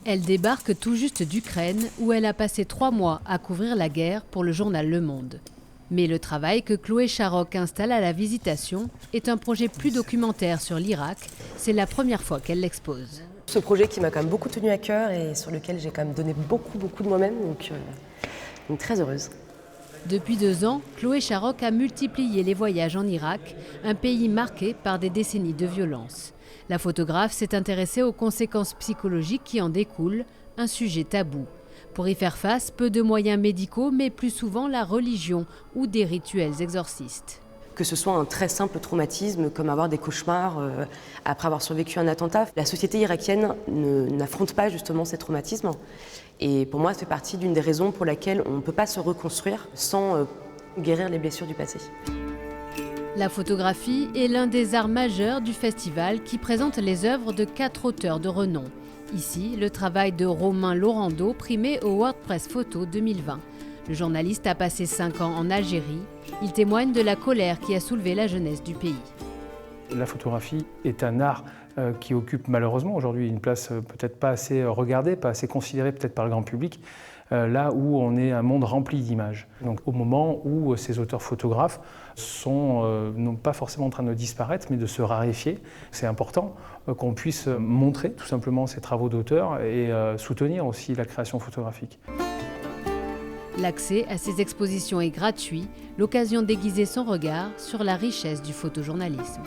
Elle débarque tout juste d'Ukraine, où elle a passé 3 mois à couvrir la guerre pour le journal Le Monde. Mais le travail que Chloé Charoc installe à la Visitation est un projet plus documentaire sur l'Irak. C'est la première fois qu'elle l'expose. Ce projet qui m'a quand même beaucoup tenu à cœur et sur lequel j'ai quand même donné beaucoup de moi-même, donc très heureuse. Depuis 2 ans, Chloé Charoc a multiplié les voyages en Irak, un pays marqué par des décennies de violence. La photographe s'est intéressée aux conséquences psychologiques qui en découlent, un sujet tabou. Pour y faire face, peu de moyens médicaux, mais plus souvent la religion ou des rituels exorcistes. Que ce soit un très simple traumatisme comme avoir des cauchemars après avoir survécu à un attentat, la société irakienne n'affronte pas justement ces traumatismes. Et pour moi, ça fait partie d'une des raisons pour laquelle on ne peut pas se reconstruire sans guérir les blessures du passé. La photographie est l'un des arts majeurs du festival qui présente les œuvres de 4 auteurs de renom. Ici, le travail de Romain Laurando, primé au WordPress Photo 2020. Le journaliste a passé 5 ans en Algérie. Il témoigne de la colère qui a soulevé la jeunesse du pays. La photographie est un art qui occupe malheureusement aujourd'hui une place peut-être pas assez regardée, pas assez considérée peut-être par le grand public, là où on est un monde rempli d'images. Donc au moment où ces auteurs photographes sont non pas forcément en train de disparaître, mais de se raréfier, c'est important qu'on puisse montrer tout simplement ces travaux d'auteurs et soutenir aussi la création photographique. L'accès à ces expositions est gratuit, l'occasion d'aiguiser son regard sur la richesse du photojournalisme.